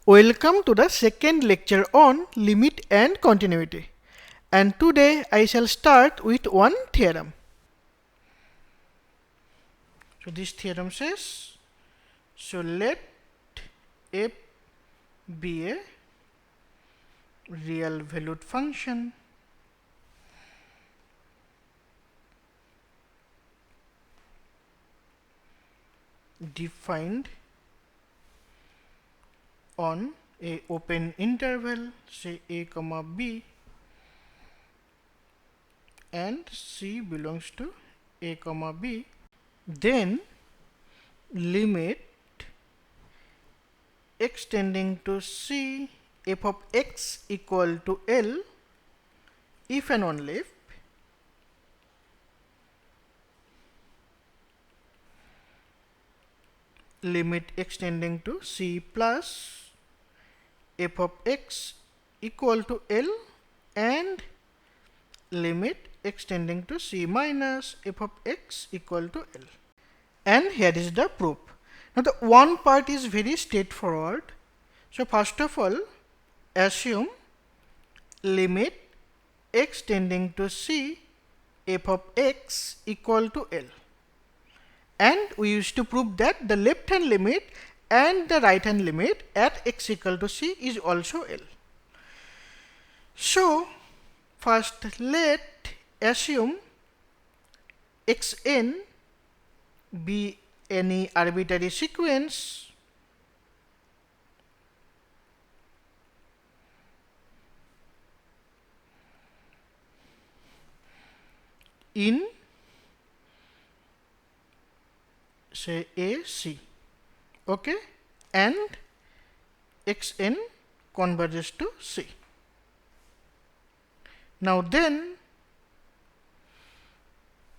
Welcome to the second lecture on limit and continuity. And today I shall start with one theorem. So this theorem says, so let f be a real valued function defined on a open interval, say a comma b, and c belongs to a comma b, then limit x tending to c f of x equal to L if and only if limit x tending to c plus f of x equal to L and limit x tending to c minus f of x equal to L. And here is the proof. Now the one part is very straightforward. So first of all, assume limit x tending to c f of x equal to L. And we used to prove that the left hand limit and the right hand limit at x equal to c is also L. So first let assume xn be any arbitrary sequence in say a c, okay, and xn converges to c. Now then,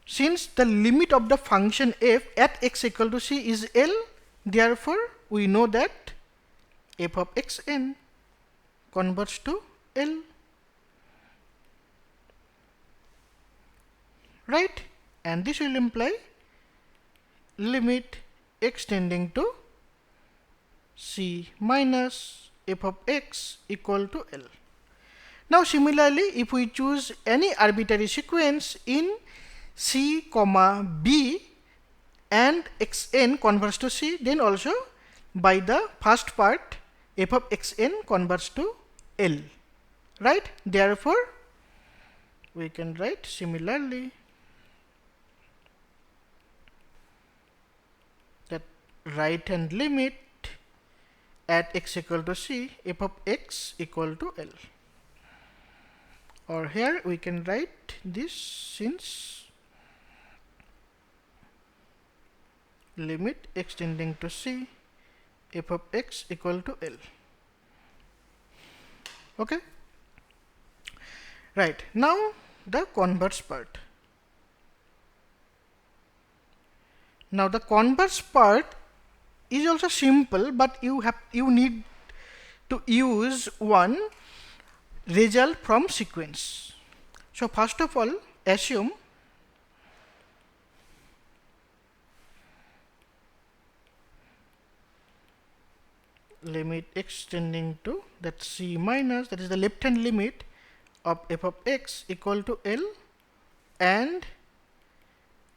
since the limit of the function f at x equal to c is L, therefore we know that f of xn converges to L, right? And this will imply limit x tending to c minus f of x equal to L. Now similarly, if we choose any arbitrary sequence in c comma b and xn converges to c, then also by the first part f of xn converges to L, right? Therefore we can write similarly that right hand limit at x equal to c f of x equal to L. Or here we can write this, since limit x tending to c f of x equal to L. Okay, right. Now the converse part. Now the converse part is also simple, but you need to use one result from sequence. So first of all, assume limit x tending to that c minus, that is the left hand limit of f of x equal to L, and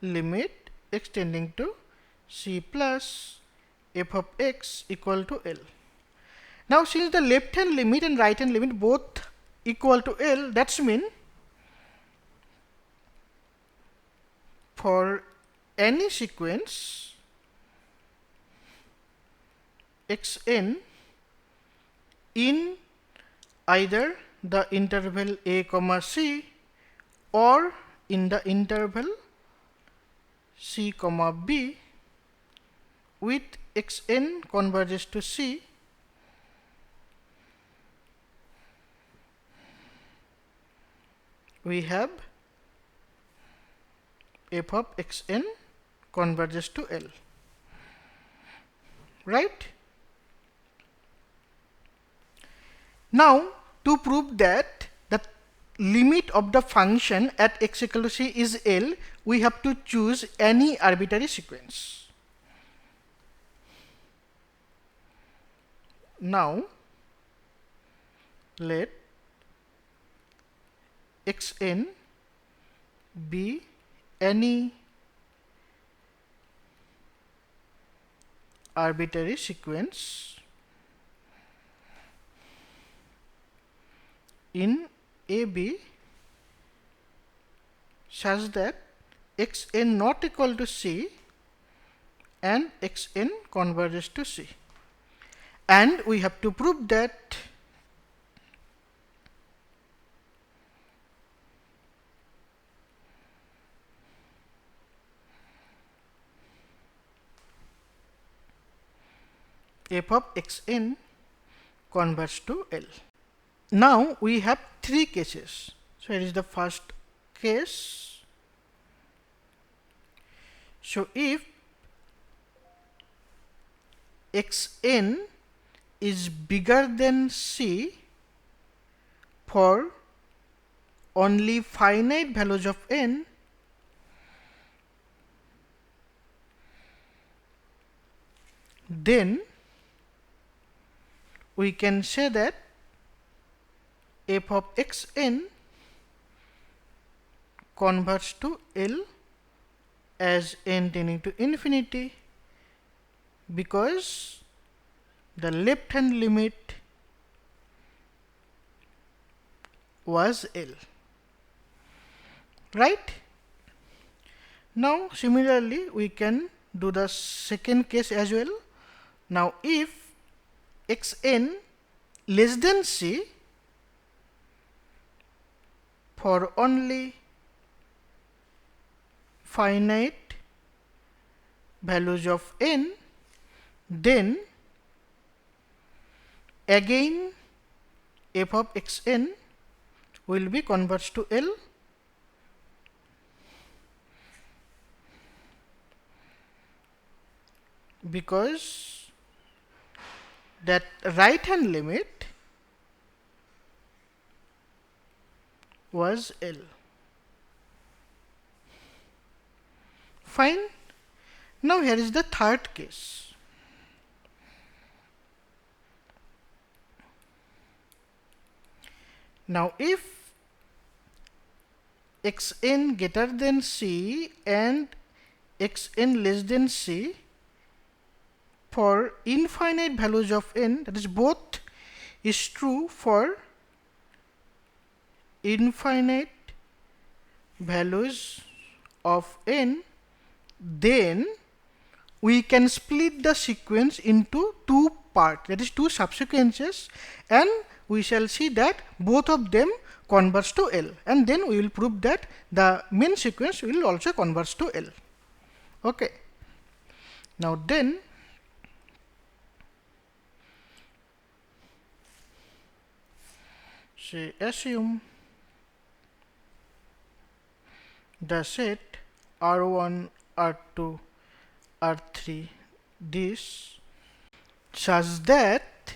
limit x tending to c plus f of x equal to L. Now since the left hand limit and right hand limit both equal to L, that's mean for any sequence xn in either the interval a comma c or in the interval c comma b with xn converges to c, we have f of xn converges to L, right? Now to prove that the limit of the function at x equal to c is L, we have to choose any arbitrary sequence. Now let xn be any arbitrary sequence in AB such that xn not equal to C and xn converges to C. And we have to prove that f of xn converges to L. Now we have three cases. So here is the first case. So if xn is bigger than C for only finite values of n, then we can say that f of xn converges to L as n tending to infinity, because the left hand limit was L. Right? Now similarly we can do the second case as well. Now if xn less than C for only finite values of n, then again f of xn will be converged to L, because that right hand limit was L. Fine. Now here is the third case. Now if xn greater than C and xn less than C for infinite values of n, that is both is true for infinite values of n, then we can split the sequence into two parts, that is two subsequences, and we shall see that both of them converge to L, and then we will prove that the main sequence will also converge to L. Okay. Now then say assume the set R1, R2, R3 this such that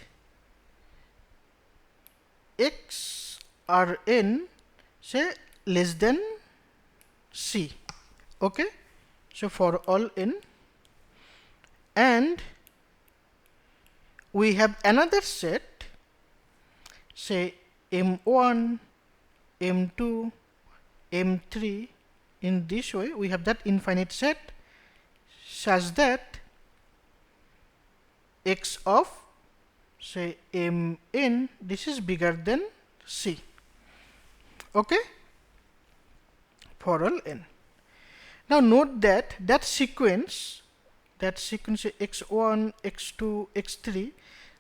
x Rn say less than C. Okay. So for all n, and we have another set, say M1, M2, M3. In this way we have that infinite set such that x of say Mn, this is bigger than C. Okay, for all n. Now note that that sequence x1, x2, x3,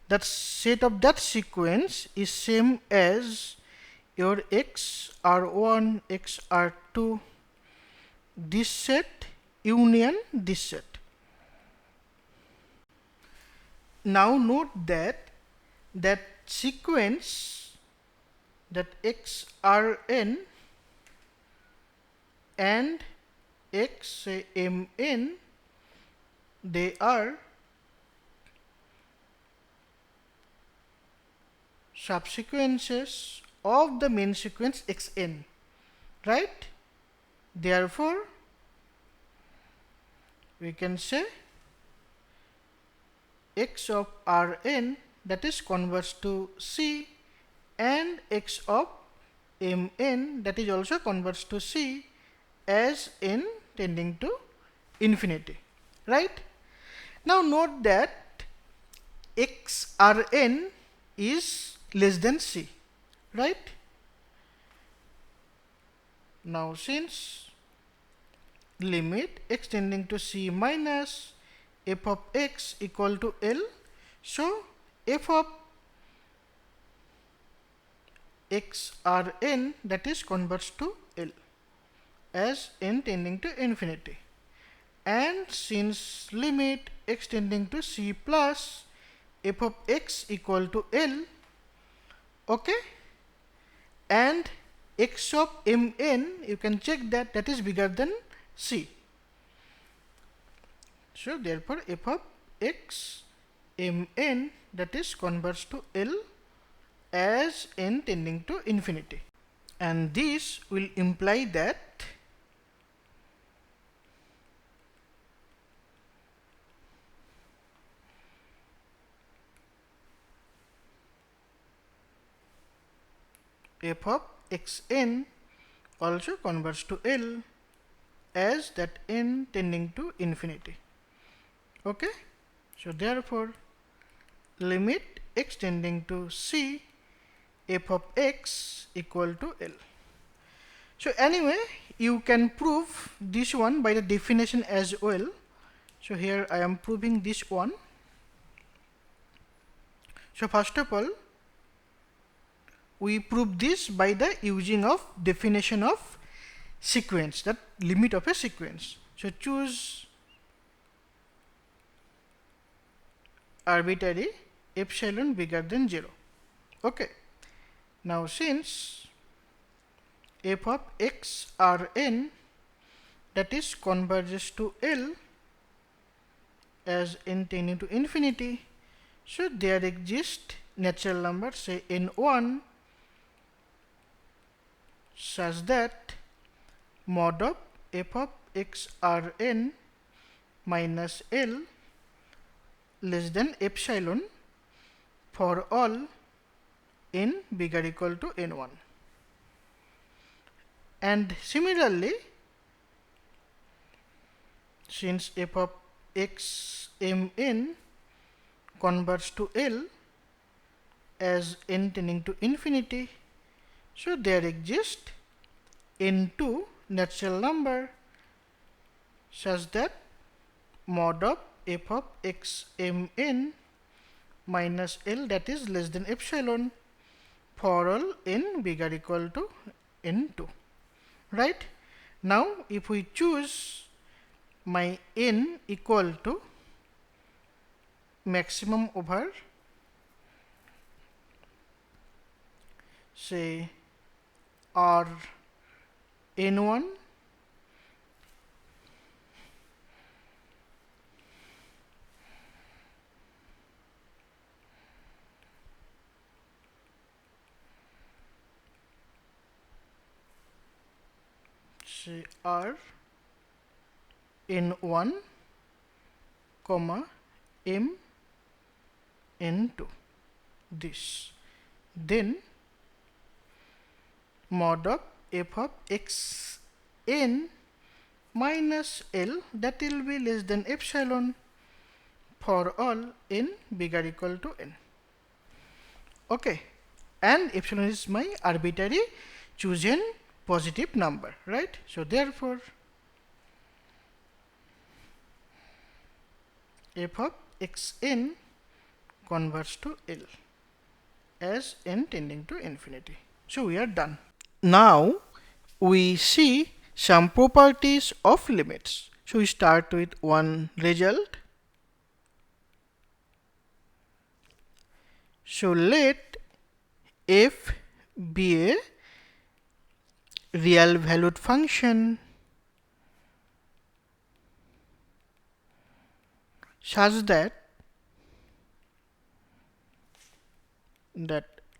that set of that sequence is same as your x R1, x R2, this set union this set. Now note that that sequence, that x Rn and x Mn, they are subsequences of the main sequence xn, right? Therefore we can say x of Rn, that is converges to C and x of mn that is also converts to c as n tending to infinity, right? Now note that xrn is less than c, right? Now since limit x tending to c minus f of x equal to L, so f of xrn that is converts to L as n tending to infinity. And since limit x tending to c plus f of x equal to L, okay, and x of mn, you can check that that is bigger than c. So therefore f of x mn that is converts to L as n tending to infinity. And this will imply that f of xn also converts to L as that n tending to infinity. Okay, so therefore limit x tending to c f of x equal to L. So anyway, you can prove this one by the definition as well. So here I am proving this one. So first of all, we prove this by the using of definition of sequence, that limit of a sequence. So choose arbitrary epsilon bigger than 0. Okay. Now since f of xrn that is converges to L as n tending to infinity, so there exists natural number say n1 such that mod of f of xrn minus L less than epsilon for all n bigger equal to n1. And similarly, since f of x mn converts to L as n tending to infinity, so there exists n2 natural number such that mod of f of x mn minus L that is less than epsilon for all n bigger equal to n2, right? Now if we choose my n equal to maximum over say R n1 say R n1 comma m n2 this, then mod of f of x n minus L that will be less than epsilon for all n bigger equal to n. Okay, and epsilon is my arbitrary chosen positive number, right? So therefore f of xn converts to L as n tending to infinity. So we are done. Now we see some properties of limits. So we start with one result. So let f be a real valued function such that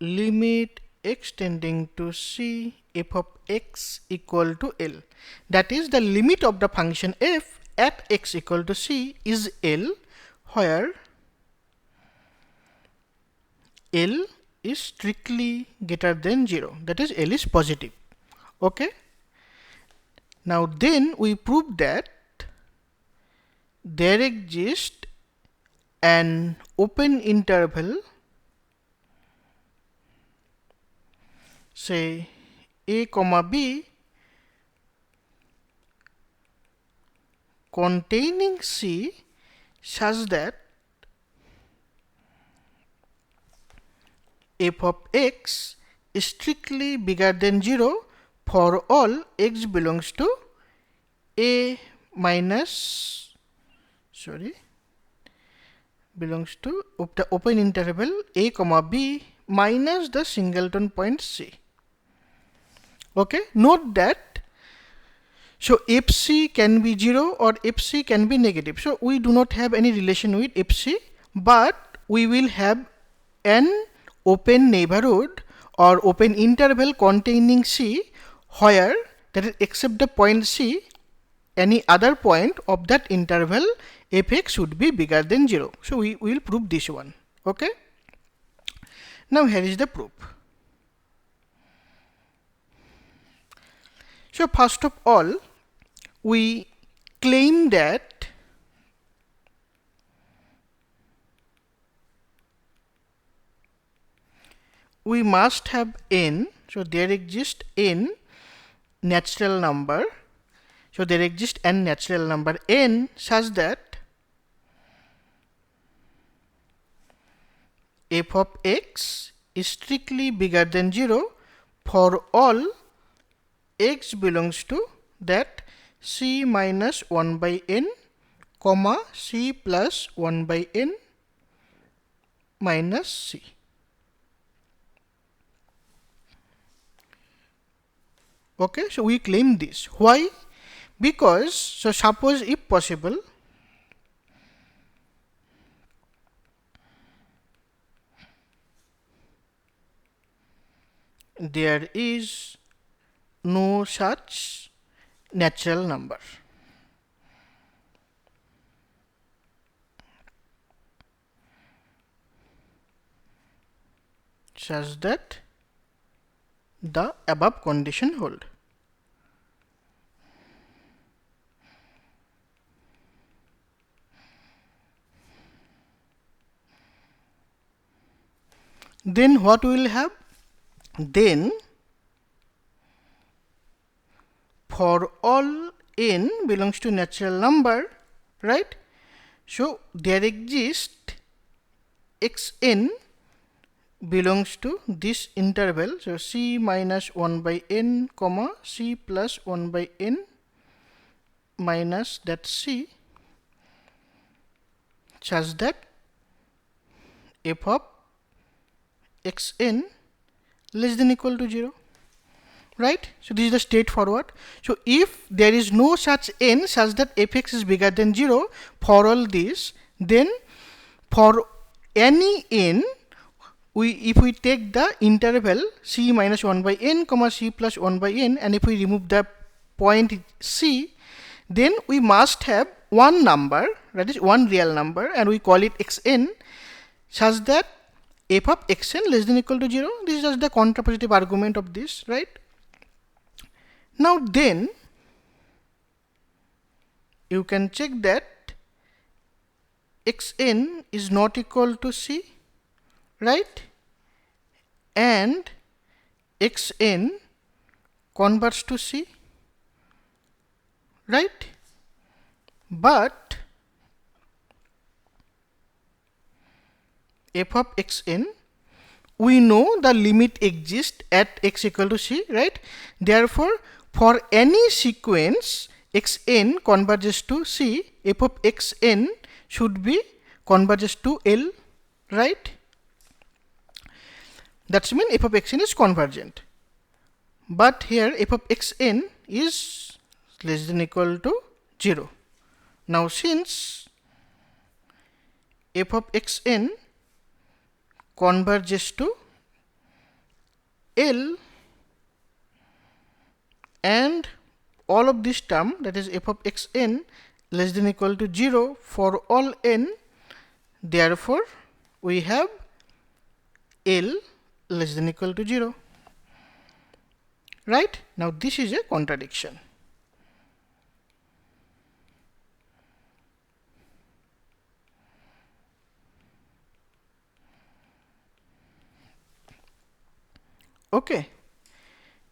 limit x tending to c f of x equal to L, that is the limit of the function f at x equal to c is L, where L is strictly greater than 0, that is L is positive. Okay, now then we prove that there exists an open interval, say a comma b, containing C such that f of x is strictly bigger than 0 for all x belongs to a minus, belongs to the open interval a comma b minus the singleton point C. Okay, note that so fc can be 0 or fc can be negative. So we do not have any relation with fc, but we will have an open neighborhood or open interval containing C, where, that is, except the point C, any other point of that interval fx should be bigger than 0. So we will prove this one. Okay, now here is the proof. So first of all, we claim that we must have n, so there exists n natural number, so there exists n natural number n such that f of x is strictly bigger than 0 for all x belongs to that c minus 1 by n, comma c plus 1 by n minus c. Okay, so we claim this. Why? Because, so suppose if possible, there is no such natural number. Such that the above condition hold. Then what we will have? Then for all n belongs to natural number, right? So there exists xn belongs to this interval, so c minus 1 by n, comma c plus 1 by n minus that c, such that f of xn less than equal to 0, right? So this is the straightforward. So if there is no such n such that fx is bigger than 0 for all this, then for any n, if we take the interval c minus 1 by n, comma c plus 1 by n, and if we remove the point c, then we must have one number, that is one real number, and we call it xn, such that f of xn less than equal to 0. This is just the contrapositive argument of this, right? Now then, you can check that xn is not equal to c, right? And xn converts to c, right? But f of xn, we know the limit exists at x equal to c, right? Therefore, for any sequence xn converges to c, f of xn should be converges to L, right? That's mean f of xn is convergent. But here f of xn is less than equal to 0. Now since f of xn converges to L, and all of this term, that is f of xn less than equal to 0 for all n, therefore we have L less than equal to 0. Right? Now this is a contradiction. Okay.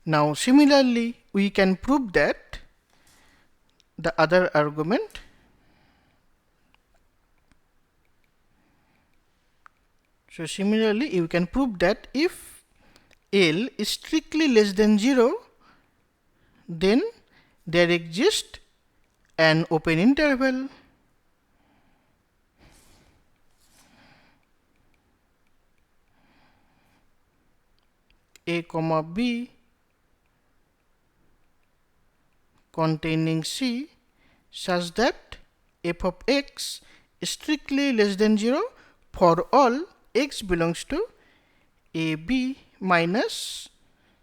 Now similarly, we can prove that the other argument, so similarly you can prove that if L is strictly less than 0, then there exists an open interval a comma b containing c such that f of x is strictly less than 0 for all x belongs to a b minus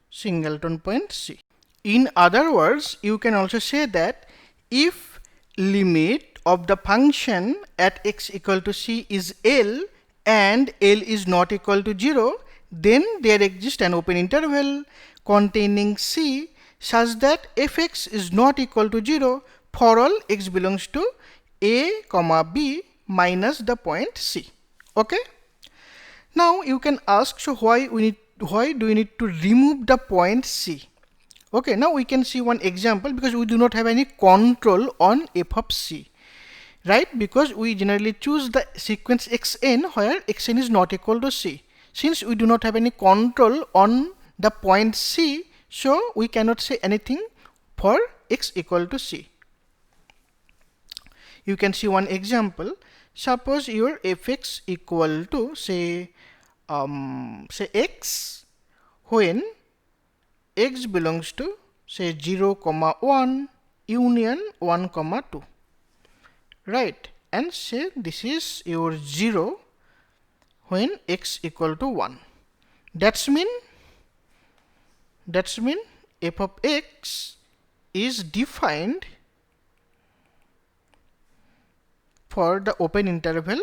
singleton point c. In other words, you can also say that if limit of the function at x equal to c is L and L is not equal to 0, then there exists an open interval containing c such that fx is not equal to 0 for all x belongs to a comma b minus the point c. Okay? Now you can ask, so why do we need to remove the point c? Okay, now we can see one example because we do not have any control on f of c, right? Because we generally choose the sequence xn where xn is not equal to c. Since we do not have any control on the point c, so we cannot say anything for x equal to c. You can see one example. Suppose your fx equal to say x when x belongs to say 0 comma 1 union 1 comma 2, right? And say this is your 0 when x equal to 1. That's mean f of x is defined for the open interval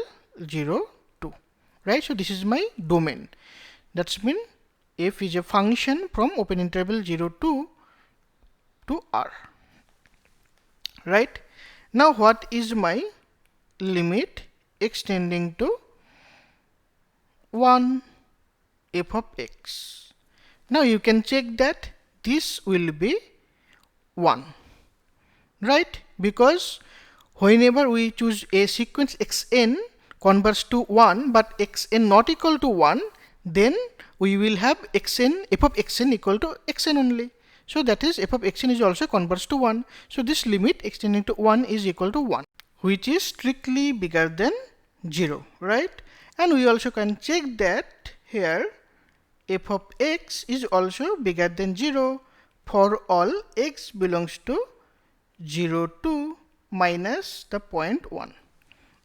0 2, right? So this is my domain. That's mean f is a function from open interval 0 2 to r, right? Now what is my limit extending to 1 f of x? Now you can check that this will be 1, right? Because whenever we choose a sequence xn converts to 1 but xn not equal to 1, then we will have xn, f of xn equal to xn only. So that is f of xn is also converts to 1. So this limit extending to 1 is equal to 1, which is strictly bigger than 0, right? And we also can check that here f of x is also bigger than 0 for all x belongs to 0 2 minus the point 1,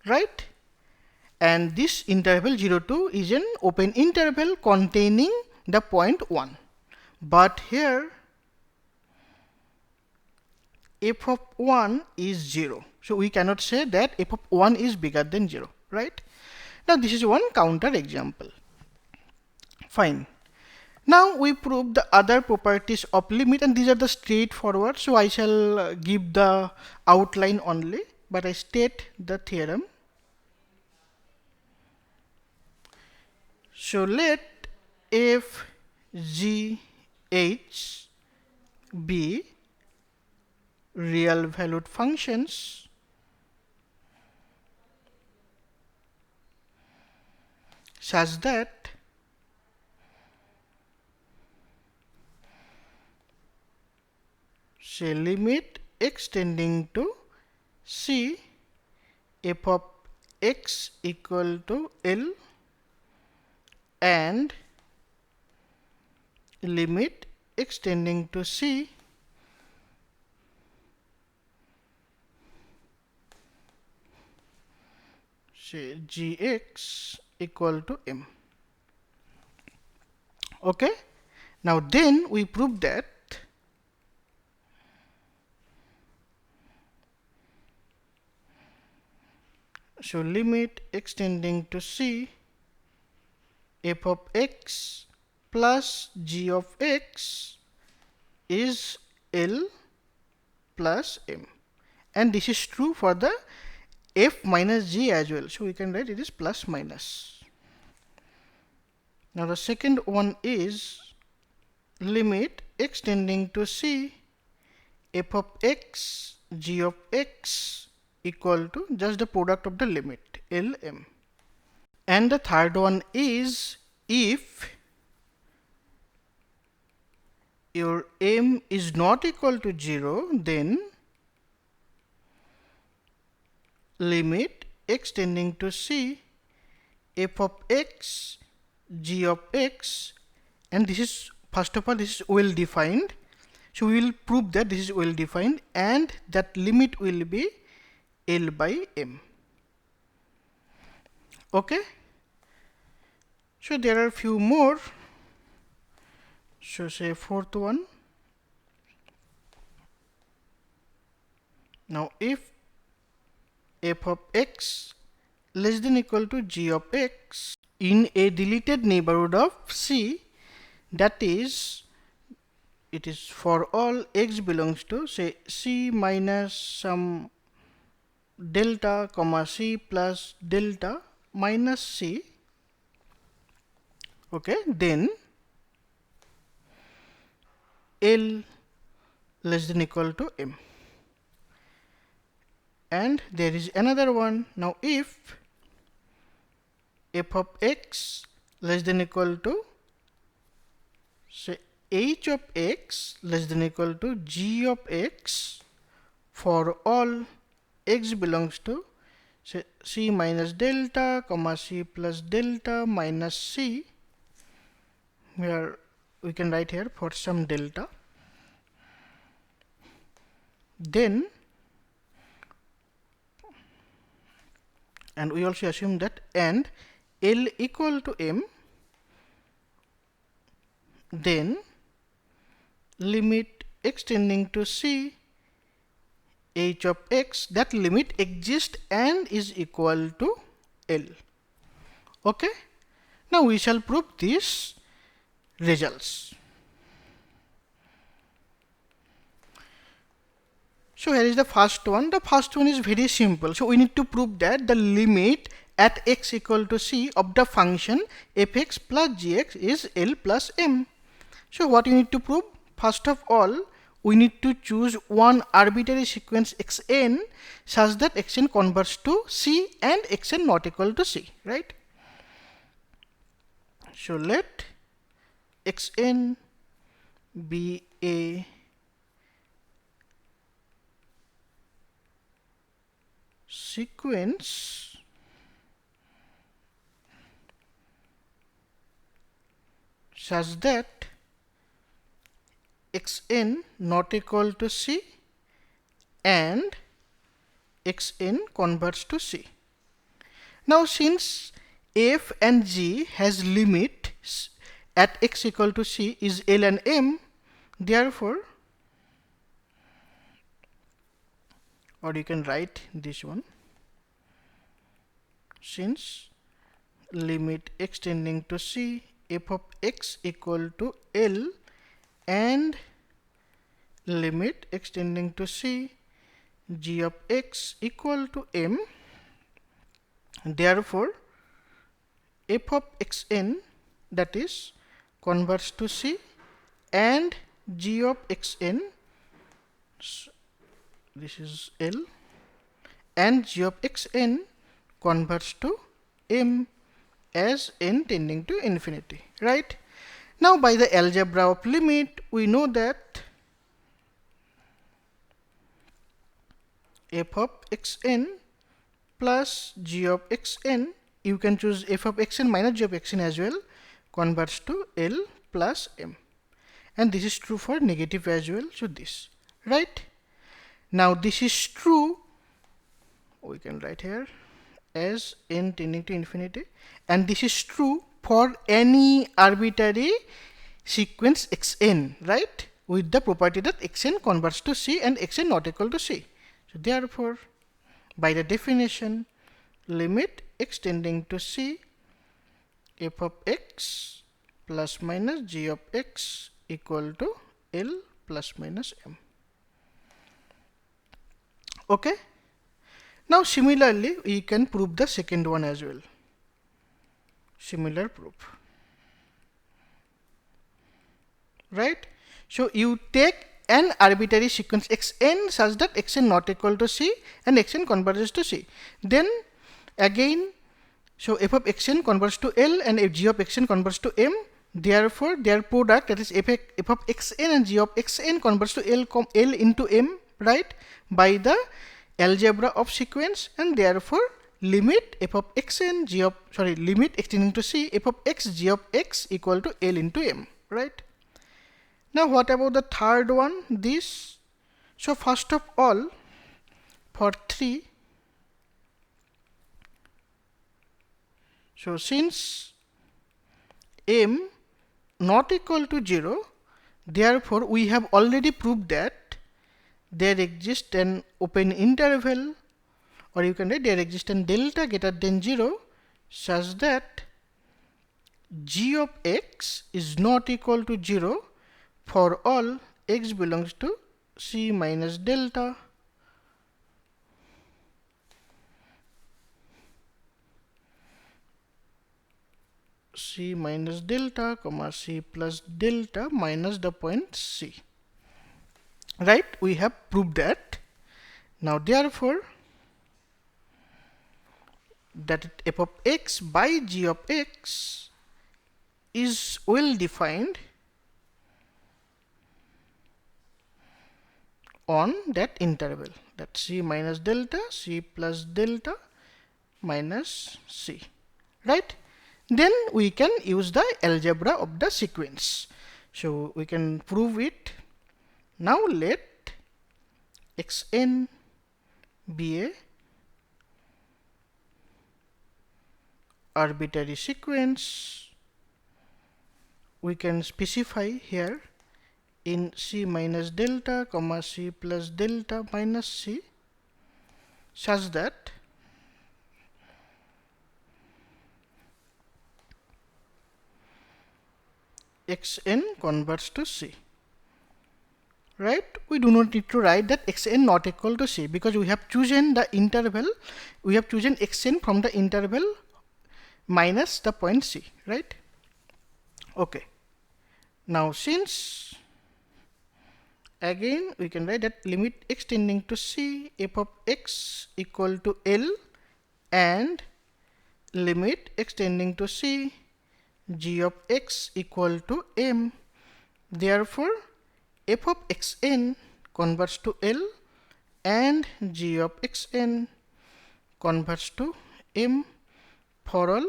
right? And this interval 0 2 is an open interval containing the point 1. But here f of 1 is 0. So we cannot say that f of 1 is bigger than 0, right? Now this is one counter example. Fine. Now we prove the other properties of limit, and these are the straightforward. So I shall give the outline only, but I state the theorem. So let f g h be real valued functions such that say limit extending to c f of x equal to L and limit extending to c say gx equal to m. Okay, now then we prove that so limit extending to c f of x plus g of x is L plus m. And this is true for the f minus g as well. So we can write it is plus minus. Now the second one is limit x tending to c f of x g of x equal to just the product of the limit Lm. And the third one is if your m is not equal to 0, then limit x tending to c f of x g of x, and this is, first of all, this is well defined. So we will prove that this is well defined and that limit will be L by m. Okay. So there are few more. So say fourth one. Now if f of x less than equal to g of x in a deleted neighborhood of C, that is, it is for all x belongs to say C minus some delta comma C plus delta minus C, okay, then L less than equal to m. And there is another one. Now if f of x less than equal to say h of x less than equal to g of x for all x belongs to say C minus delta comma C plus delta minus C, where we can write here for some delta, then, and we also assume that, and L equal to m, then limit x tending to C h of x, that limit exists and is equal to L. Okay. Now we shall prove these results. So here is the first one. The first one is very simple. So we need to prove that the limit at x equal to c of the function fx plus gx is L plus m. So what you need to prove? First of all, we need to choose one arbitrary sequence xn such that xn converts to c and xn not equal to c, right? So let xn be a sequence such that xn not equal to c and xn converts to c. Now since f and g has limit at x equal to c is L and m, therefore, or you can write this one, since limit x tending to c f of x equal to L and limit x tending to c g of x equal to m, therefore f of xn, that is, converts to c and g of xn, this is L, and g of xn converts to m as n tending to infinity, right? Now by the algebra of limit, we know that f of xn plus g of xn, you can choose f of xn minus g of xn as well, converts to L plus m. And this is true for negative as well, so this, right? Now this is true, we can write here as n tending to infinity, and this is true for any arbitrary sequence xn, right, with the property that xn converts to c and xn not equal to c. So therefore, by the definition, limit x tending to c f of x plus minus g of x equal to L plus minus m. Okay. Now similarly we can prove the second one as well. Similar proof. Right? So you take an arbitrary sequence xn such that xn not equal to c and xn converges to c. Then again, so f of xn converges to L and if g of xn converges to m. Therefore, their product, that is f of xn and g of xn, converges to L into m, right, by the algebra of sequence, and therefore limit f of xn limit extending to c f of x g of x equal to L into m, right. Now what about the third one, this? So first of all, for 3, so since m not equal to 0, therefore we have already proved that there exists an open interval, or you can write there exists an delta greater than 0 such that g of x is not equal to 0 for all x belongs to c minus delta. C minus delta comma c plus delta minus the point c. Right? We have proved that. Now therefore, that f of x by g of x is well defined on that interval, that c minus delta, c plus delta minus c, right. Then we can use the algebra of the sequence, so we can prove it. Now let xn be a arbitrary sequence. We can specify here in c minus delta comma c plus delta minus c such that xn converts to c, right. We do not need to write that xn not equal to c because we have chosen the interval, we have chosen xn from the interval minus the point c, right. Okay. Now since again we can write that limit x tending to c f of x equal to L and limit x tending to c g of x equal to m. Therefore, f of xn converts to L and g of xn converts to m for all,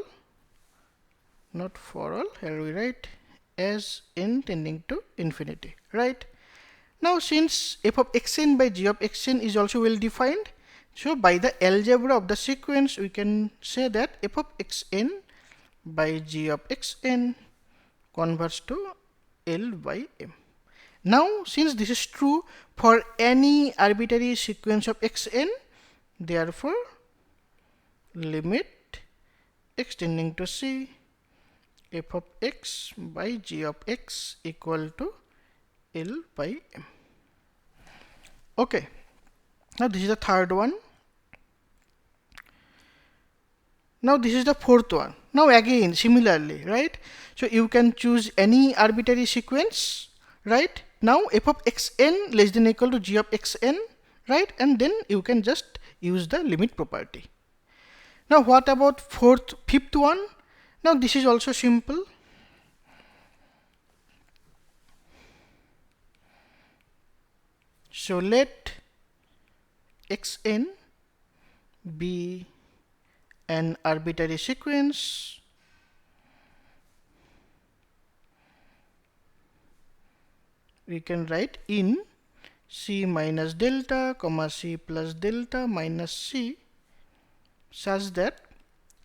not for all, here we write as n tending to infinity, right. Now since f of xn by g of xn is also well defined, so by the algebra of the sequence we can say that f of xn by g of xn converts to L by m. Now since this is true for any arbitrary sequence of xn, therefore limit x tending to c f of x by g of x equal to L by m. Okay. Now this is the third one. Now this is the fourth one. Now again similarly, right? So you can choose any arbitrary sequence, right? Now f of xn less than or equal to g of xn, right? And then you can just use the limit property. Now what about fifth one? Now this is also simple. So let xn be an arbitrary sequence we can write in c minus delta comma c plus delta minus c such that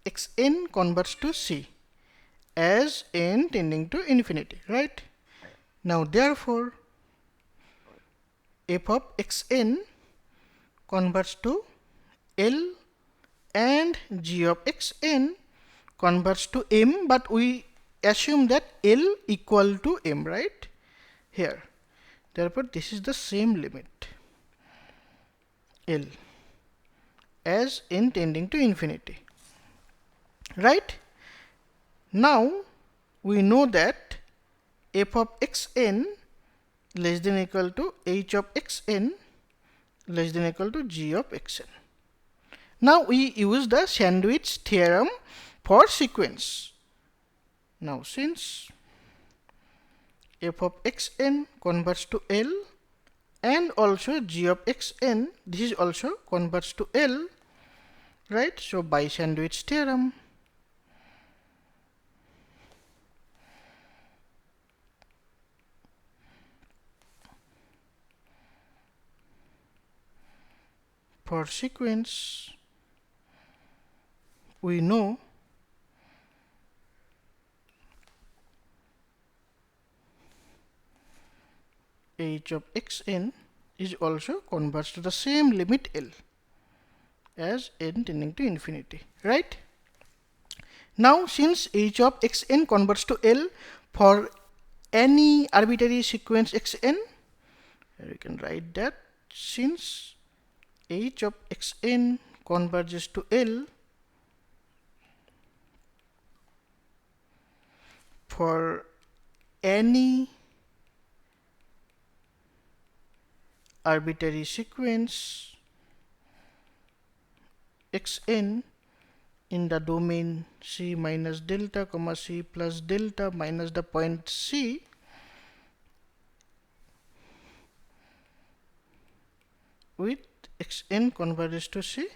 xn converts to c as n tending to infinity, right. Now therefore f of xn converts to L and g of xn converts to m, but we assume that L equal to M, right? Here. Therefore, this is the same limit L as n tending to infinity. Right? Now, we know that f of xn less than equal to h of xn less than equal to g of xn. Now, we use the sandwich theorem for sequence. Now, since f of xn converts to L and also g of xn, this is also converts to L, right? So, by sandwich theorem, for sequence, we know h of xn is also converts to the same limit L as n tending to infinity, right? Now, since h of xn converts to L for any arbitrary sequence xn, we can write that since h of xn converges to L for any arbitrary sequence xn in the domain c minus delta comma c plus delta minus the point c, with xn converges to c.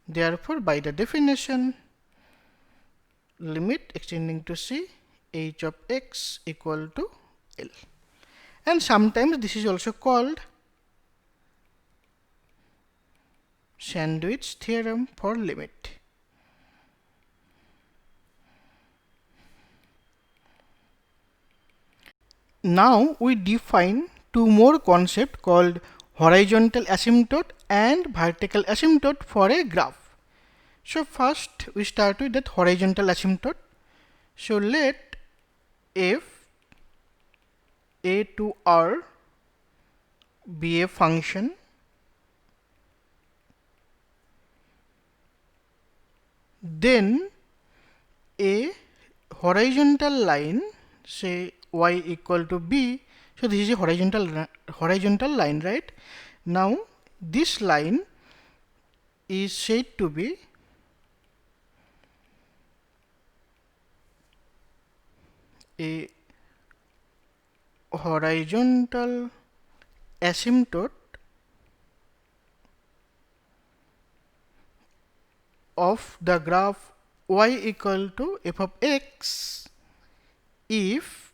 Therefore, by the definition, limit extending to c, h of x equal to L. And sometimes this is also called sandwich theorem for limit. Now we define two more concepts called horizontal asymptote and vertical asymptote for a graph. So first we start with that horizontal asymptote. So let f a to r be a function then a horizontal line, say y equal to b. So this is a horizontal line, right? Now this line is said to be a horizontal asymptote of the graph y equal to f of x if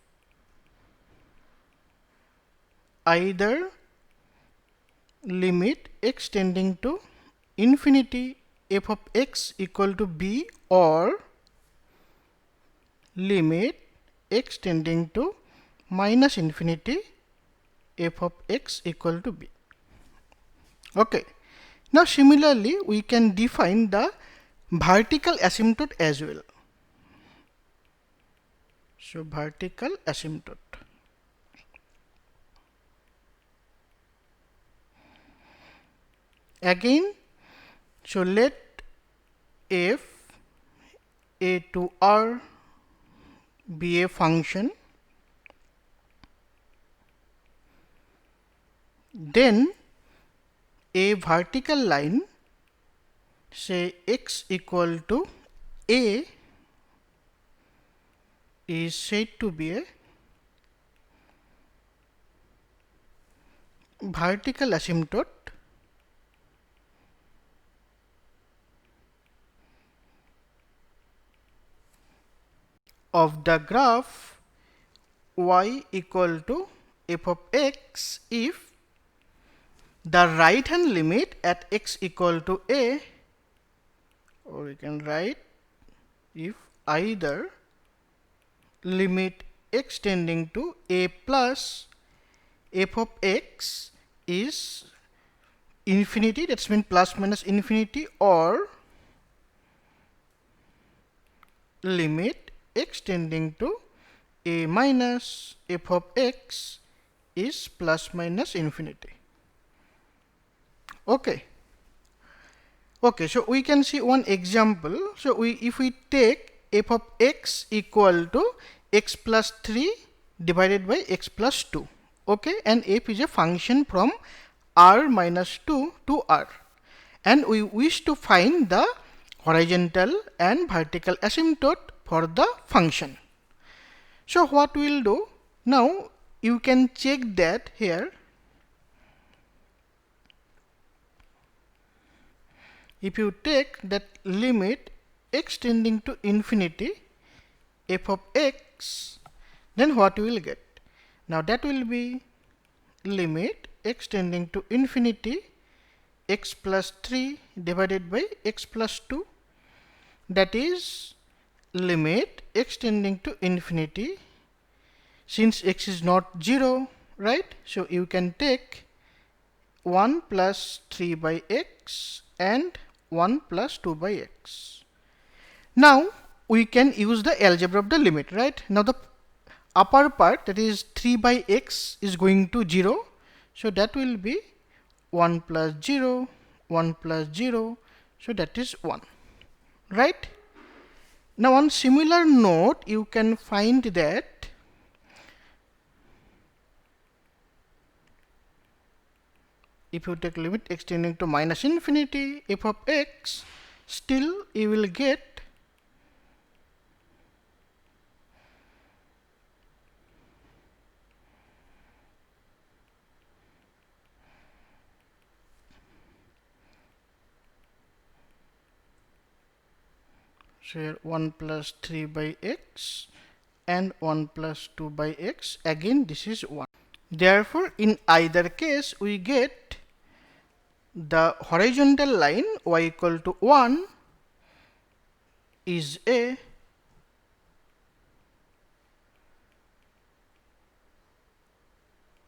either limit x tending to infinity f of x equal to b or limit x tending to minus infinity f of x equal to b. Okay. Now similarly we can define the vertical asymptote as well. So vertical asymptote. Again, so let f a to r be a function, then a vertical line, say x equal to a, is said to be a vertical asymptote of the graph y equal to f of x if the right hand limit at x equal to a, or we can write if either limit x tending to a plus f of x is infinity, that's mean plus minus infinity, or limit x tending to a minus f of x is plus minus infinity. Okay. Okay, so we can see one example. So if we take f of x equal to x plus 3 divided by x plus 2. Okay, and f is a function from r minus 2 to r. And we wish to find the horizontal and vertical asymptote for the function. So what we'll do, now you can check that here. If you take that limit x tending to infinity f of x, then what you will get? Now that will be limit x tending to infinity x plus 3 divided by x plus 2, that is limit x tending to infinity, since x is not 0, right? So you can take 1 plus 3 by x and 1 plus 2 by x. Now we can use the algebra of the limit, right? Now the upper part, that is 3 by x, is going to 0. So that will be 1 plus 0, 1 plus 0. So that is 1, right? Now on similar note, you can find that if you take limit x tending to minus infinity f of x, still you will get so here 1 plus 3 by x and 1 plus 2 by x, again this is 1. Therefore in either case we get the horizontal line y equal to 1 is a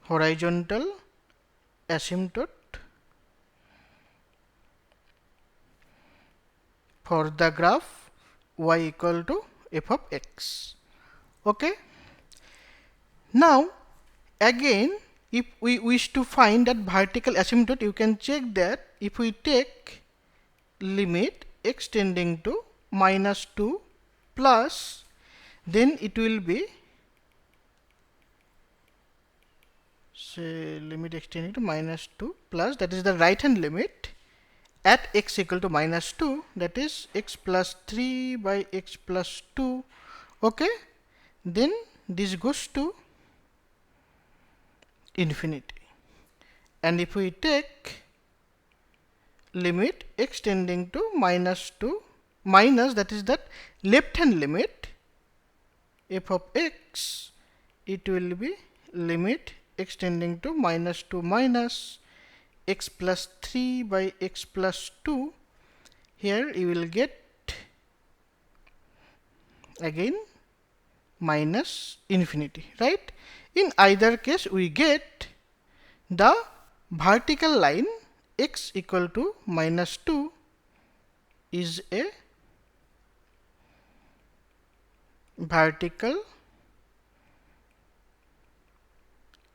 horizontal asymptote for the graph y equal to f of x. Okay. Now again, if we wish to find that vertical asymptote, you can check that if we take limit x tending to minus 2 plus, then it will be, say, limit x tending to minus 2 plus, that is the right hand limit, at x equal to minus 2, that is x plus 3 by x plus 2. Okay, then this goes to infinity. And if we take limit x tending to minus 2 minus, that is that left hand limit f of x, it will be limit x tending to minus 2 minus x plus 3 by x plus 2. Here you will get again minus infinity, right? In either case we get the vertical line x equal to minus 2 is a vertical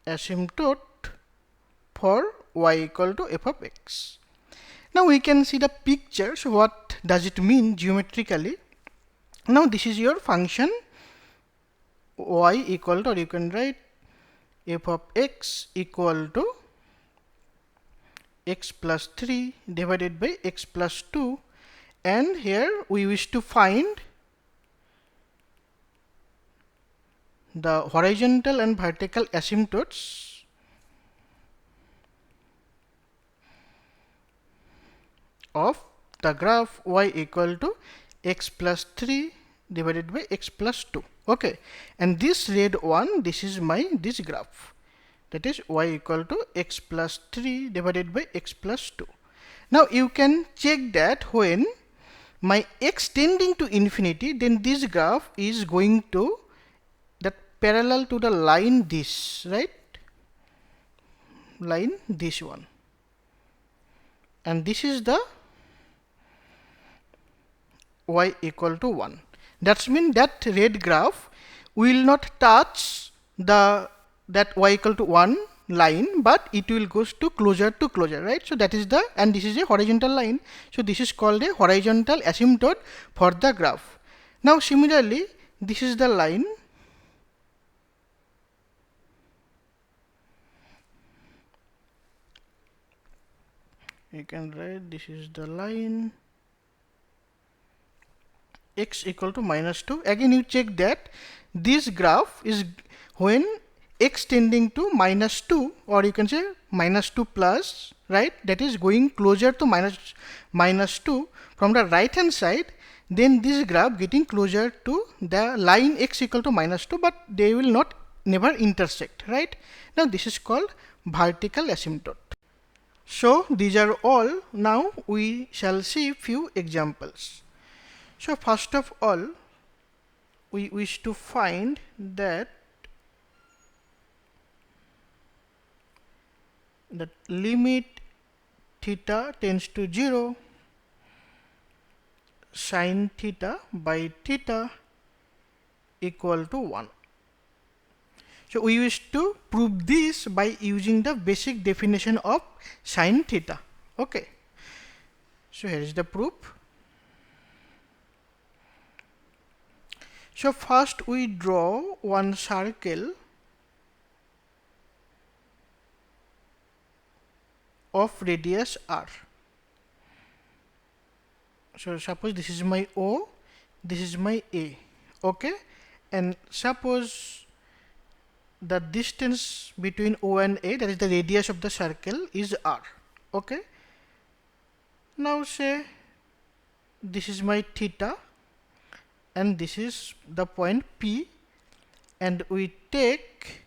asymptote for y equal to f of x. Now we can see the picture. So what does it mean geometrically? Now this is your function y equal to, or you can write f of x equal to x plus 3 divided by x plus 2, and here we wish to find the horizontal and vertical asymptotes of the graph y equal to x plus 3 divided by x plus 2. Okay, and this red one, this is this graph, that is y equal to x plus 3 divided by x plus 2. Now you can check that when my x tending to infinity, then this graph is going to that parallel to the line this, right? Line this one. And this is the y equal to 1. That's mean that red graph will not touch the that y equal to 1 line, but it will goes to closer, right? So that is the, and this is a horizontal line, so this is called a horizontal asymptote for the graph. Now similarly, this is the line, you can write this is the line x equal to -2. Again you check that this graph is when x tending to -2, or you can say -2 plus, right? That is going closer to -2 from the right hand side, then this graph getting closer to the line x equal to -2, but they will not never intersect, right? Now this is called vertical asymptote. So these are all. Now we shall see few examples. So first of all, we wish to find that the limit theta tends to 0 sin theta by theta equal to 1. So we wish to prove this by using the basic definition of sin theta. Okay. So here is the proof. So first we draw one circle of radius r. So suppose this is my O, this is my A, okay, and suppose the distance between O and A, that is the radius of the circle, is r, okay. Now say this is my theta and this is the point P, and we take,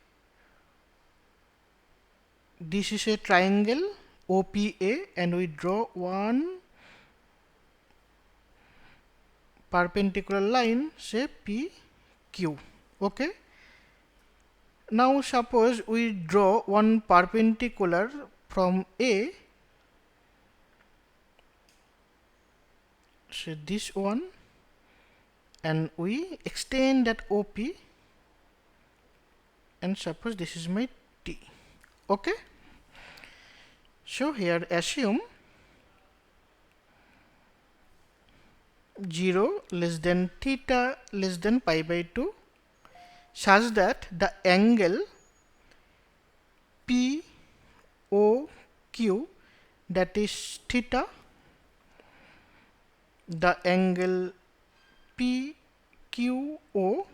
this is a triangle OPA, and we draw one perpendicular line, say PQ, okay. Now suppose we draw one perpendicular from A, say this one, and we extend that OP, and suppose this is my T, okay. So here assume 0 less than theta less than pi by 2, such that the angle POQ, that is theta, the angle PQO,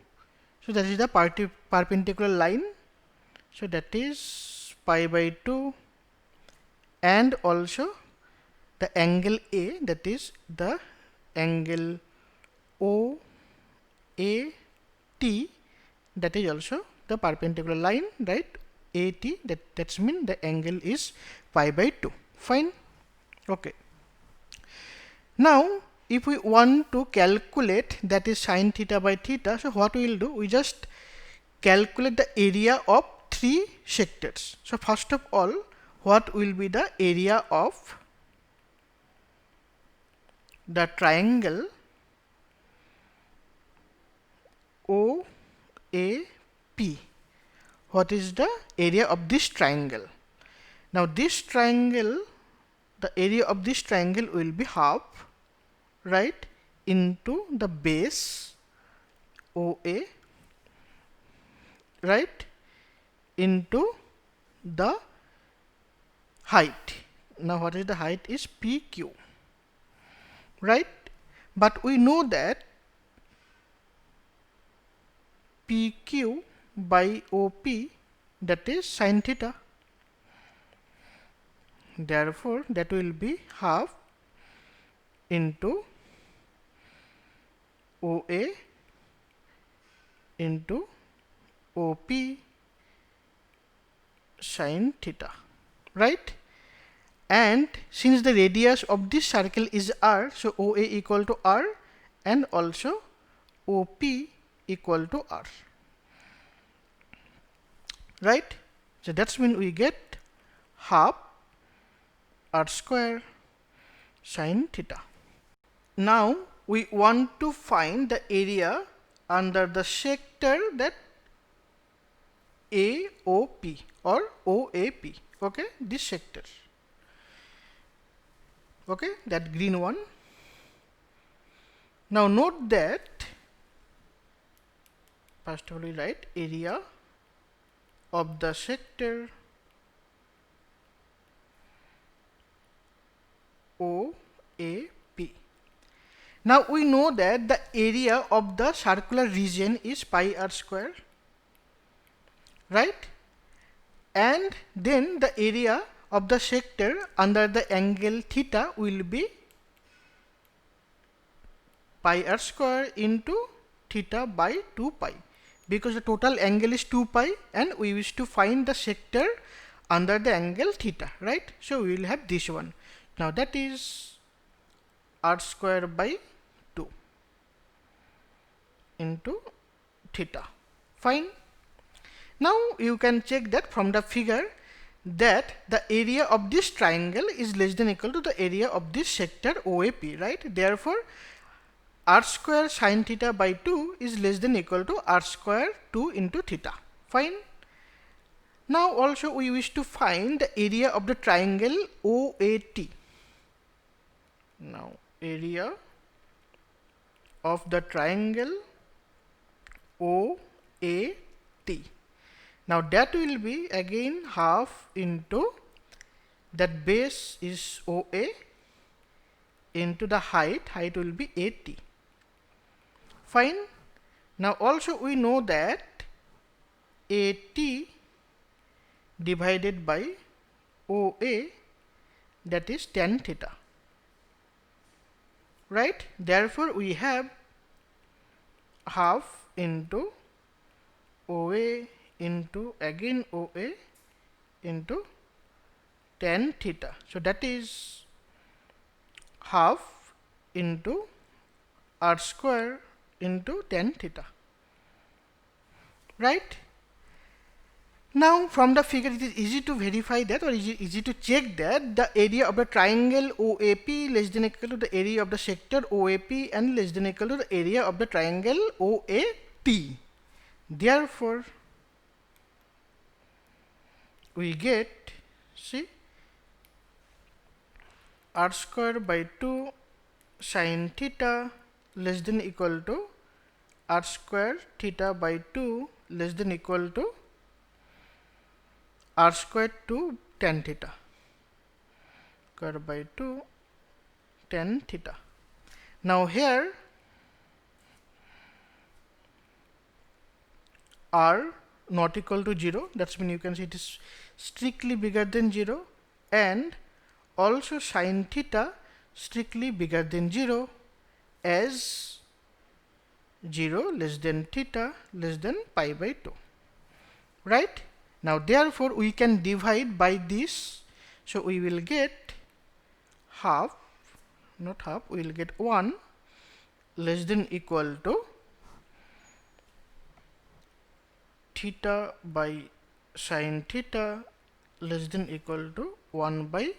so that is the perpendicular line, so that is pi by 2, and also the angle A, that is the angle OAT, that is also the perpendicular line, right? AT, that's mean the angle is pi by 2. Fine. Okay. Now if we want to calculate, that is sin theta by theta, so what we will do, we just calculate the area of three sectors. So first of all, what will be the area of the triangle OAP? What is the area of this triangle? Now this triangle, the area of this triangle will be half, right, into the base OA, right, into the height. Now what is the height is PQ, right? But we know that PQ by OP, that is sin theta. Therefore that will be half into OA into OP sin theta, right? And since the radius of this circle is r, so OA equal to r, and also OP equal to r, right? So that's when we get half r square sin theta. Now we want to find the area under the sector that AOP or OAP. Okay, this sector. Okay, that green one. Now note that first of all we write area of the sector OAP. Now we know that the area of the circular region is pi r square, right? And then the area of the sector under the angle theta will be pi r square into theta by 2 pi, because the total angle is 2 pi and we wish to find the sector under the angle theta, right? So we will have this one. Now that is r square by 2 into theta. Fine. Now you can check that from the figure that the area of this triangle is less than equal to the area of this sector OAP, right? Therefore r square sin theta by 2 is less than equal to r square 2 into theta. Fine. Now also we wish to find the area of the triangle OAT. Now area of the triangle OAT. Now that will be again half into that base is OA into the height will be AT. Fine. Now also we know that AT divided by OA, that is tan theta, right? Therefore we have half into OA into again OA into tan theta. So that is half into r square into tan theta, right? Now from the figure it is easy to verify that, or easy to check that the area of the triangle OAP less than equal to the area of the sector OAP and less than equal to the area of the triangle OAT. Therefore we get, see, r square by 2 sin theta less than equal to r square theta by 2 less than equal to r square 2 tan theta, square by 2 tan theta. Now here r not equal to 0, that's mean you can say it is strictly bigger than 0, and also sin theta strictly bigger than 0 as 0 less than theta less than pi by 2, right? Now therefore we can divide by this, so we will get half, not half, we will get 1 less than equal to theta by sin theta less than equal to 1 by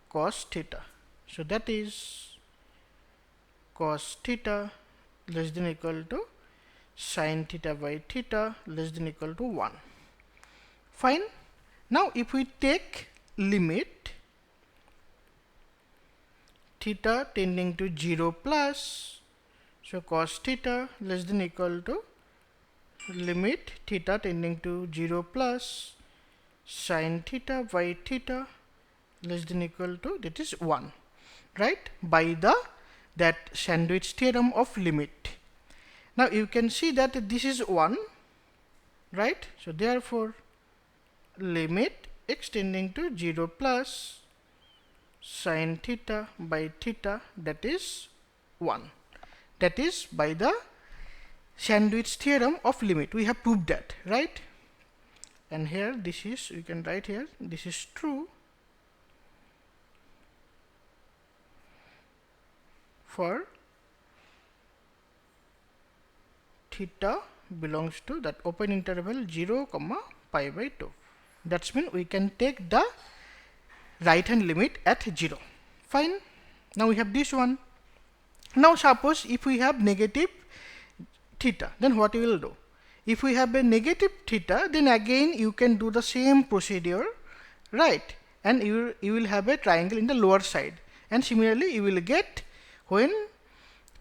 cos theta. So that is cos theta less than equal to sin theta by theta less than equal to 1. Fine. Now if we take limit theta tending to 0 plus, so cos theta less than equal to limit theta tending to 0 plus sin theta by theta less than equal to, that is 1, right, by the that sandwich theorem of limit. Now you can see that this is 1, right? So therefore limit x tending to 0 plus sin theta by theta, that is 1, that is by the sandwich theorem of limit. We have proved that, right? And here this is, you can write here, this is true for theta belongs to that open interval 0, pi by 2. That's mean we can take the right hand limit at 0. Fine. Now we have this one. Now suppose if we have negative theta, then what you will do? If we have a negative theta, then again you can do the same procedure, right? And you will have a triangle in the lower side. And similarly, you will get when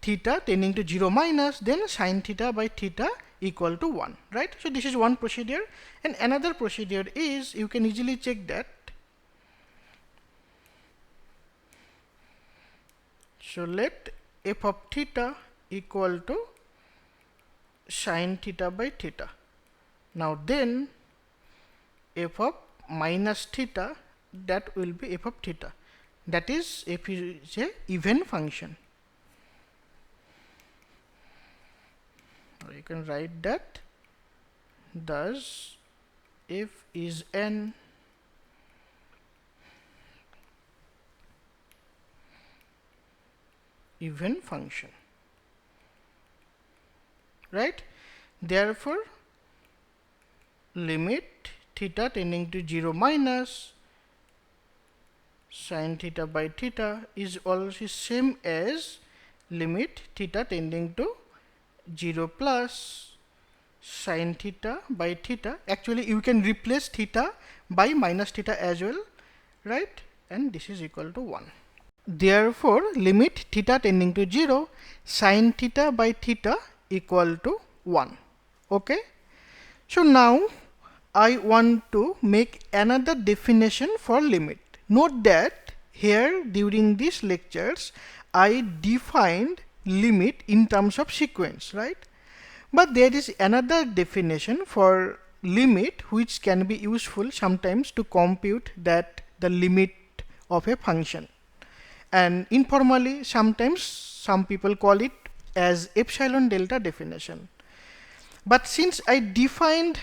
theta tending to 0 minus, then sine theta by theta equal to 1, right? So this is one procedure. And another procedure is, you can easily check that. So let f of theta equal to sine theta by theta. Now then f of minus theta, that will be f of theta. That is, f is a even function. Or you can write that, thus f is an even function, right? Therefore, limit theta tending to 0 minus sine theta by theta is also same as limit theta tending to 0 plus sine theta by theta. Actually, you can replace theta by minus theta as well, right? And this is equal to 1. Therefore, limit theta tending to 0, sine theta by theta equal to 1. Okay. So now I want to make another definition for limit. Note that here during these lectures I defined limit in terms of sequence, right? But there is another definition for limit which can be useful sometimes to compute that the limit of a function. And informally, sometimes some people call it as epsilon delta definition. But since I defined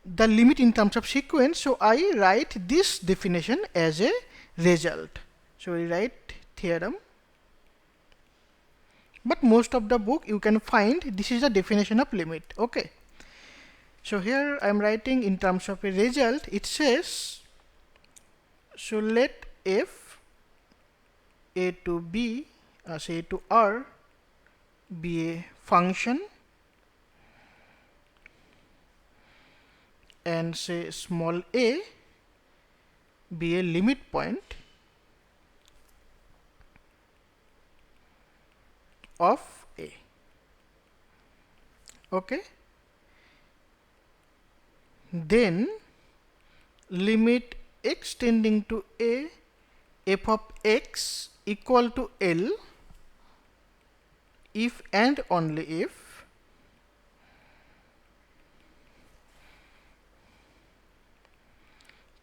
the limit in terms of sequence, so I write this definition as a result. So we write theorem. But most of the book you can find this is the definition of limit. Okay. So here I am writing in terms of a result. It says, so let f a to b, say a to r, be a function, and say small a be a limit point of a. Okay. Then limit x tending to a, f of x equal to L if and only if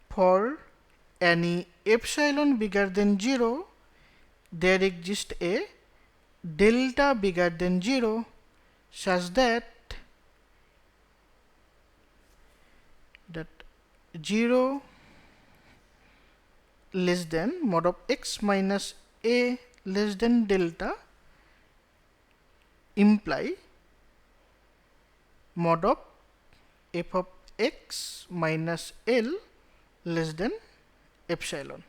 for any epsilon bigger than 0 there exists a delta bigger than 0 such that 0 less than mod of x minus a less than delta imply mod of f of x minus L less than epsilon.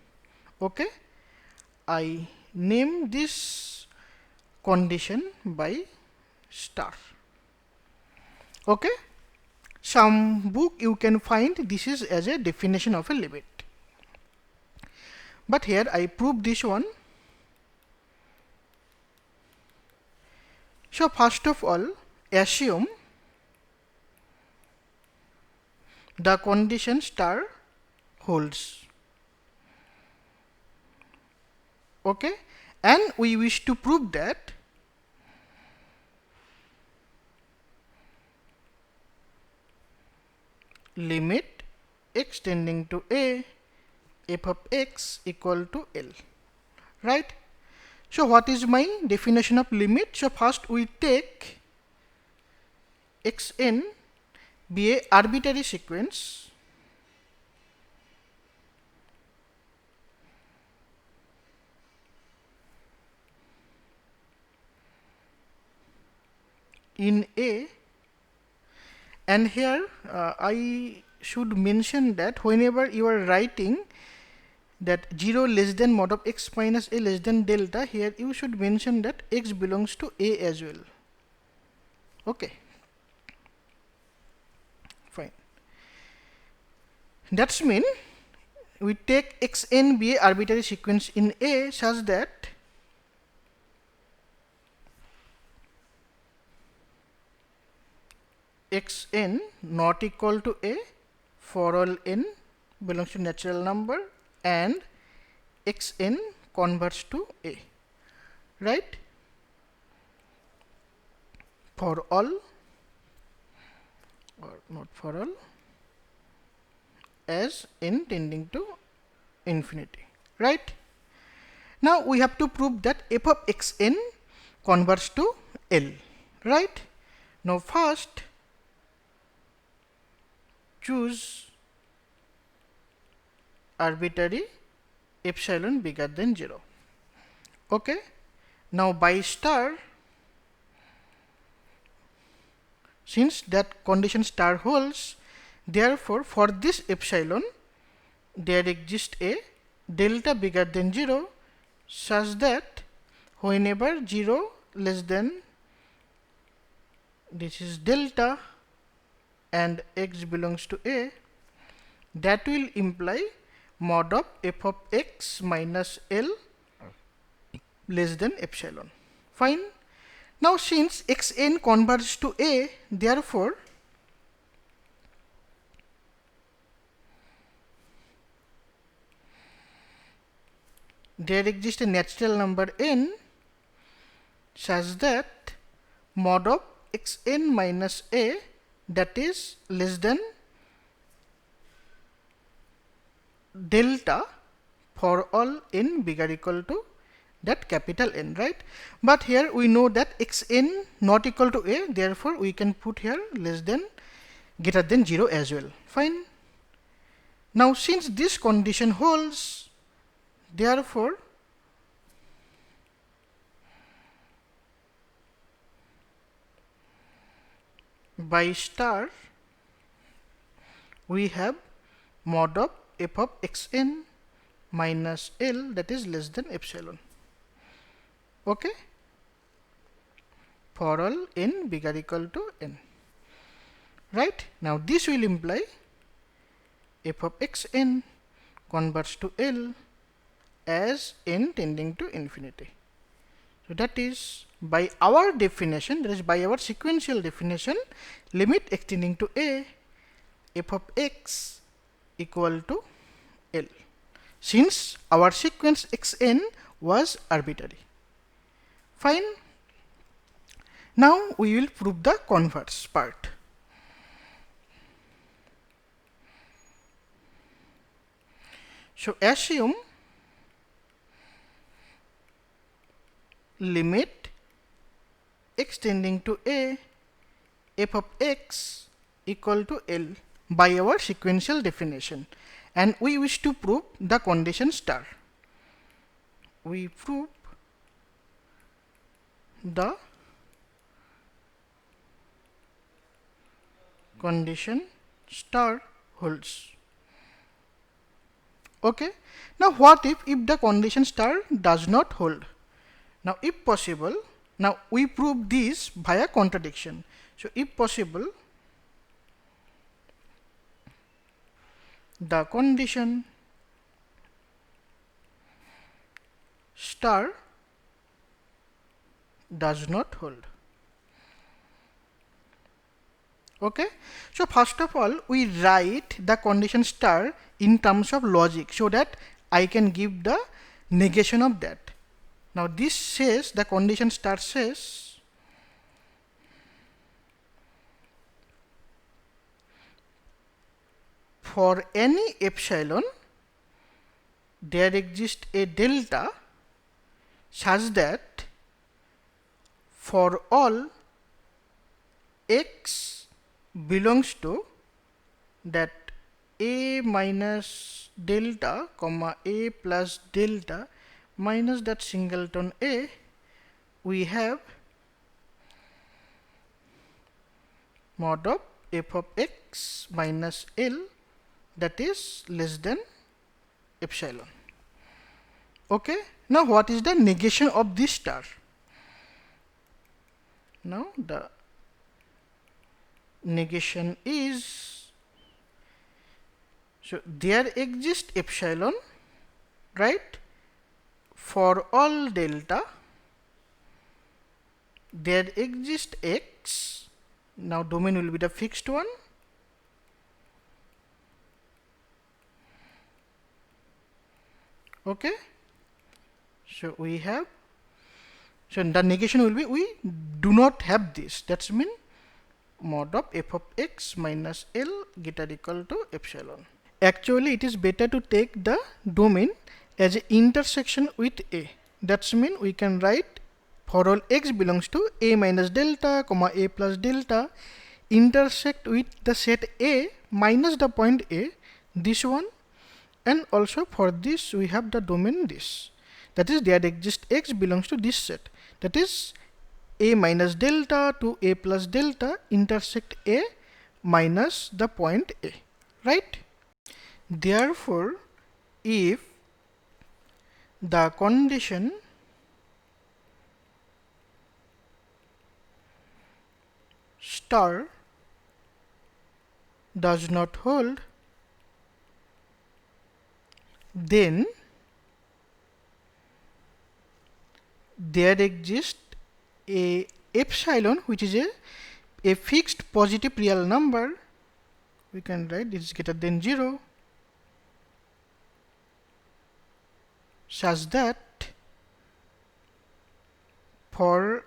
Okay. I name this condition by star. Okay. Some book you can find this is as a definition of a limit. But here I prove this one. So first of all, assume the condition star holds. Okay, and we wish to prove that limit x tending to a, f of x equal to L, right? So what is my definition of limit? So first we take xn be a arbitrary sequence in A, and here I should mention that whenever you are writing that 0 less than mod of x minus a less than delta, here you should mention that x belongs to A as well. Okay, fine. That's mean we take xn be a arbitrary sequence in A such that xn not equal to A for all n belongs to natural number and xn converts to A, right? For all or not for all as n tending to infinity, right? Now we have to prove that f of xn converts to L, right? Now first choose arbitrary epsilon bigger than 0. Okay, now by star, since that condition star holds, therefore for this epsilon there exists a delta bigger than 0 such that whenever 0 less than this is delta and x belongs to A, that will imply mod of f of x minus L less than epsilon. Fine. Now since xn converges to A, therefore there exists a natural number n such that mod of xn minus A, that is less than delta for all n bigger equal to that capital N, right? But here we know that xn not equal to A, therefore we can put here less than greater than 0 as well. Fine. Now since this condition holds, therefore by star we have mod of f of xn minus L, that is less than epsilon. Okay, for all n bigger equal to n, right? Now this will imply f of xn converts to L as n tending to infinity. So that is by our definition, that is by our sequential definition, limit x tending to A, f of x equal to L, since our sequence xn was arbitrary. Fine. Now we will prove the converse part. So assume limit x tending to A, f of x equal to L by our sequential definition, and we wish to prove the condition star. We prove the condition star holds. Okay. Now what if the condition star does not hold? Now if possible, now we prove this via contradiction. So if possible, the condition star does not hold. Okay. So first of all, we write the condition star in terms of logic so that I can give the negation of that. Now this says, the condition star says for any epsilon there exists a delta such that for all x belongs to that A minus delta comma A plus delta minus that singleton A, we have mod of f of x minus L, that is less than epsilon. Okay. Now what is the negation of this star? Now the negation is, so there exists epsilon, right? For all delta, there exists x. Now domain will be the fixed one. Okay. So we have, so the negation will be we do not have this. That's mean mod of f of x minus L greater equal to epsilon. Actually, it is better to take the domain as an intersection with A. That's mean we can write for all x belongs to A minus delta, comma A plus delta, intersect with the set A minus the point A, this one, and also for this we have the domain this. That is, there exists x belongs to this set. That is, A minus delta to A plus delta intersect A minus the point A, right? Therefore, if the condition star does not hold, then there exists a epsilon, which is a fixed positive real number. We can write this is greater than 0, such that for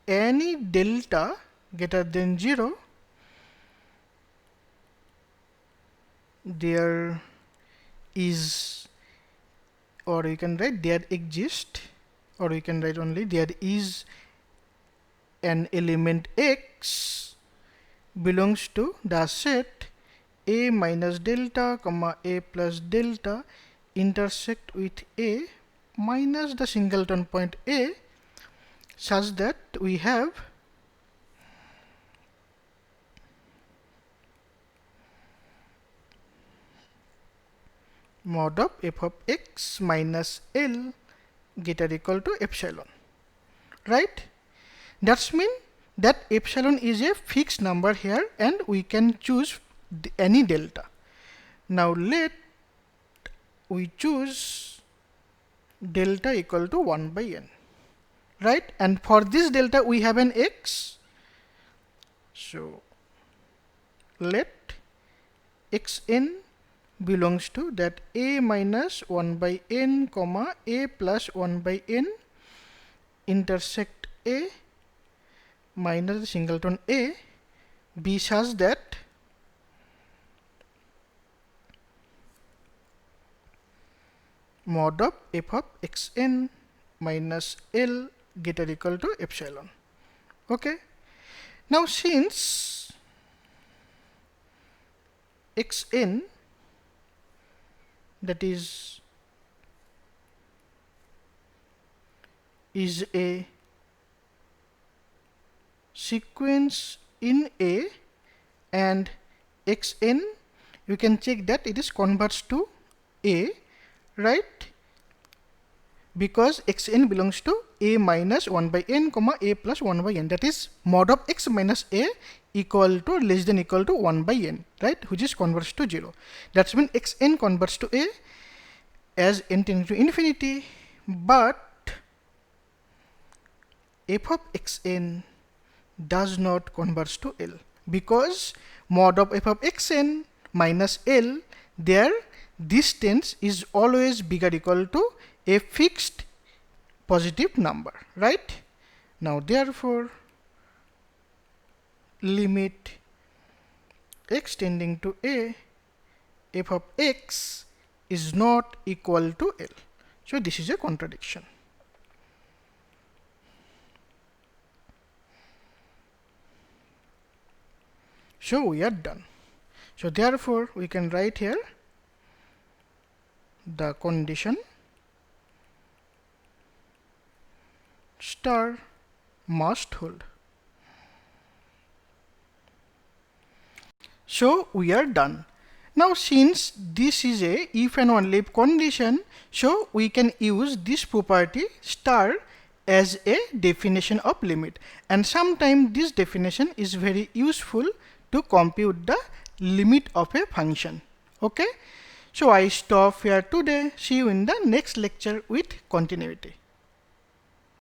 any delta greater than 0, there is, or we can write there exists, or we can write only there is an element x belongs to the set A minus delta, comma A plus delta intersect with A minus the singleton point A, such that we have mod of f of x minus L greater equal to epsilon, right? That's mean that epsilon is a fixed number here and we can choose any delta. Now let we choose delta equal to 1 by n, right? And for this delta we have an x, so let xn belongs to that A minus 1 by n, comma A plus 1 by n intersect A minus the singleton A be such that mod of f of xn minus L greater equal to epsilon. Okay. Now since xn, that is a sequence in A, and xn you can check that it is converts to A, right? Because xn belongs to A minus 1 by n, comma A plus 1 by n, that is mod of x minus A equal to less than equal to 1 by n, right, which is converts to 0. That's when xn converts to A as n tends to infinity, but f of xn does not converts to L, because mod of f of xn minus L, their distance is always bigger equal to a fixed positive number, right? Now therefore limit x tending to A, f of x is not equal to L. So this is a contradiction. So we are done. So therefore we can write here the condition star must hold. So we are done. Now since this is a if and only if condition, so we can use this property star as a definition of limit, and sometimes this definition is very useful to compute the limit of a function. Okay, so I stop here today. See you in the next lecture with continuity.